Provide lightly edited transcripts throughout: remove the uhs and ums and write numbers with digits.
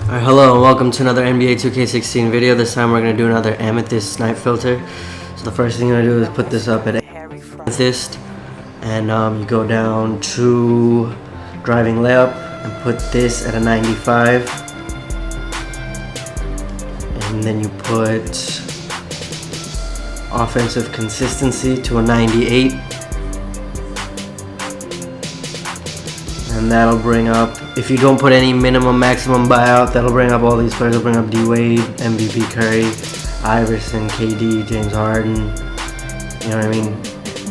Alright, hello and welcome to another NBA 2K16 video. This time we're going to do another Amethyst Snipe filter. So the first thing you're going to do is put this up at Amethyst, and you go down to driving layup and put this at a 95, and then you put offensive consistency to a 98, and that'll bring up, if you don't put any minimum maximum buyout, that'll bring up all these players. It'll bring up D-Wade, MVP Curry, Iverson, KD, James Harden, you know what I mean,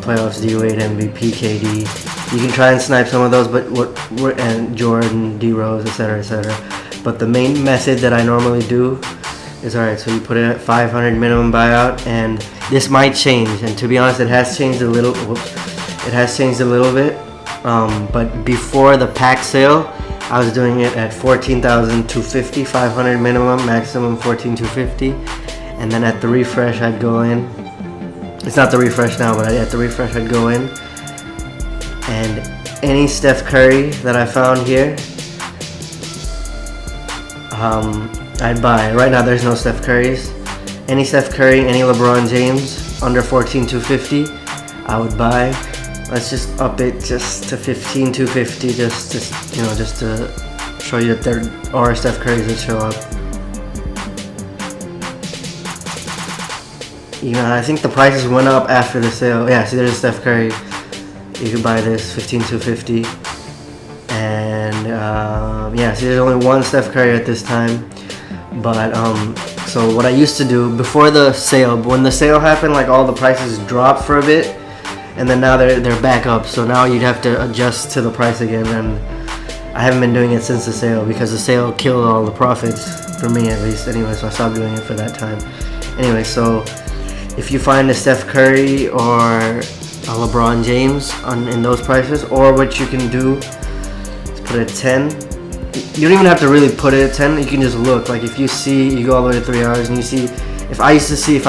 playoffs D-Wade, MVP KD. You can try and snipe some of those, but and Jordan, D-Rose, etc, etc. But the main method that I normally do is, alright, so you put it at 500 minimum buyout, and this might change, and to be honest, it has changed a little. It has changed a little bit. But before the pack sale, I was doing it at 14,250, 500 minimum, maximum 14,250, and then at the refresh I'd go in. It's not the refresh now, but at the refresh I'd go in, and any Steph Curry that I found here, I'd buy. Right now there's no Steph Currys. Any Steph Curry, any LeBron James under 14,250, I would buy. Let's just up it just to 15,250, just to show you that there are Steph Currys that show up. You know, I think the prices went up after the sale. Yeah, see, there's a Steph Curry. You could buy this 15,250, and yeah, see, there's only one Steph Curry at this time. But so what I used to do before the sale, when the sale happened, like all the prices dropped for a bit. And then now they're back up, so now you'd have to adjust to the price again, and I haven't been doing it since the sale because the sale killed all the profits, for me at least, anyway, so I stopped doing it for that time. Anyway, so if you find a Steph Curry or a LeBron James in those prices, or what you can do is put it at 10. You don't even have to really put it at 10, you can just look. Like if you see, you go all the way to 3 hours and you see, if I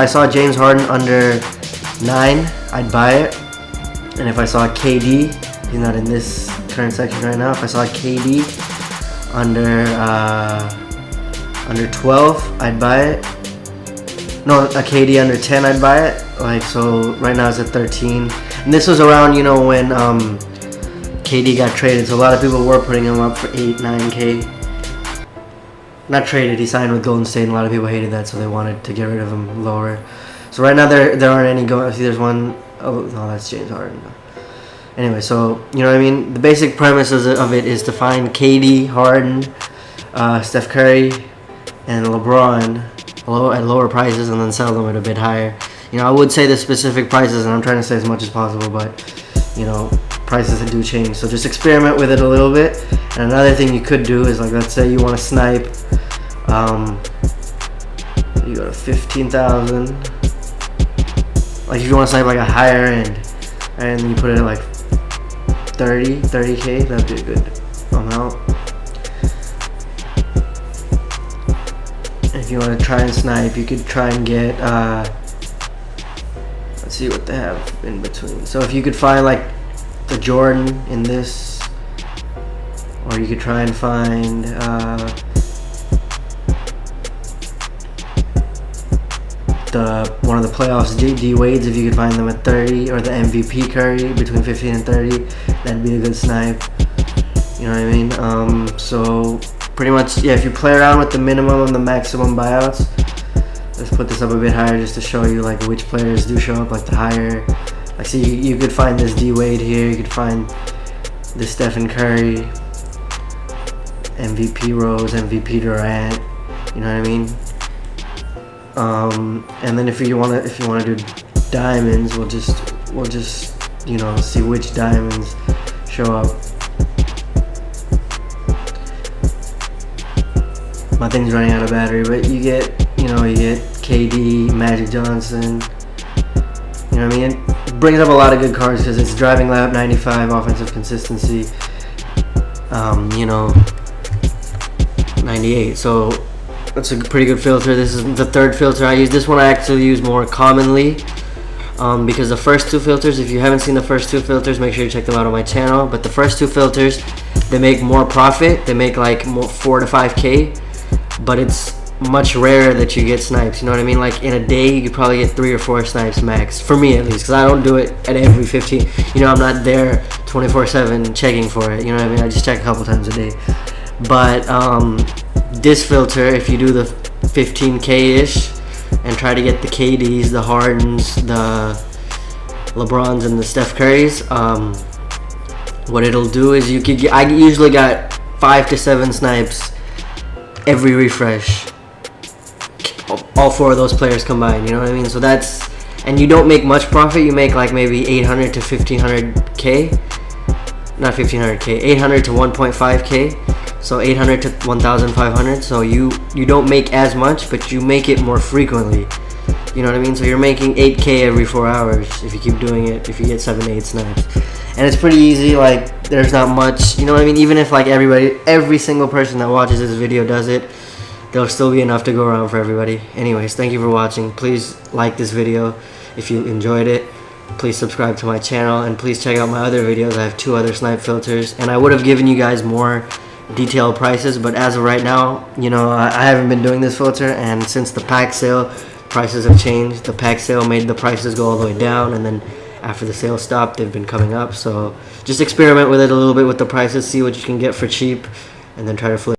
saw James Harden under 9, I'd buy it. And if I saw KD, he's not in this current section right now. If I saw KD under 12, I'd buy it. No, a KD under 10, I'd buy it. Like, so right now it's at 13. And this was around, you know, when KD got traded. So a lot of people were putting him up for 8, 9K. Not traded, he signed with Golden State, and a lot of people hated that, so they wanted to get rid of him lower. So right now there aren't any going. See, there's one. Oh no, that's James Harden. Anyway, so you know what I mean. The basic premise of it is to find KD, Harden, Steph Curry, and LeBron at lower prices, and then sell them at a bit higher. You know, I would say the specific prices, and I'm trying to say as much as possible, but you know, prices do change. So just experiment with it a little bit. And another thing you could do is, like, let's say you want to snipe. You go to 15,000. Like if you want to snipe like a higher end, and you put it at like 30K, that'd be a good amount. If you want to try and snipe, you could try and get, let's see what they have in between. So if you could find like the Jordan in this, or you could try and find, one of the playoffs D-Wades, if you could find them at 30, or the MVP Curry between 15 and 30, that'd be a good snipe. You know what I mean? So pretty much, yeah, if you play around with the minimum and the maximum buyouts, let's put this up a bit higher just to show you like which players do show up, like the higher. Like, see, you could find this D-Wade here, you could find this Stephen Curry, MVP Rose, MVP Durant. You know what I mean? And then if you wanna do diamonds, we'll just you know, see which diamonds show up. My thing's running out of battery, but you get KD, Magic Johnson. You know what I mean? It brings up a lot of good cards because it's driving layup, 95, offensive consistency. You know, 98. So that's a pretty good filter. This is the third filter I use. This one I actually use more commonly because the first two filters, if you haven't seen the first two filters, make sure you check them out on my channel. But the first two filters, they make more profit. They make like 4 to 5K but it's much rarer that you get snipes. You know what I mean? Like in a day, you could probably get 3 or 4 snipes max. For me, at least, because I don't do it at every 15. You know, I'm not there 24/7 checking for it. You know what I mean? I just check a couple times a day. But this filter, if you do the 15K-ish and try to get the KDs, the Hardens, the LeBrons, and the Steph Currys, what it'll do is you could get, I usually got 5 to 7 snipes every refresh. All 4 of those players combined, you know what I mean? So that's, and you don't make much profit. You make like maybe 800 to 1500K, not 1500K, 800 to 1.5K. So 800 to 1,500. So you don't make as much, but you make it more frequently. You know what I mean? So you're making 8K every 4 hours if you keep doing it. If you get 7 to 8 snipes, and it's pretty easy. Like there's not much. You know what I mean? Even if like every single person that watches this video does it, there'll still be enough to go around for everybody. Anyways, thank you for watching. Please like this video if you enjoyed it. Please subscribe to my channel, and please check out my other videos. I have 2 other snipe filters, and I would have given you guys more detailed prices, but as of right now, you know, I haven't been doing this filter, and since the pack sale, prices have changed. The pack sale made the prices go all the way down, and then after the sale stopped, they've been coming up. So just experiment with it a little bit with the prices, see what you can get for cheap, and then try to flip.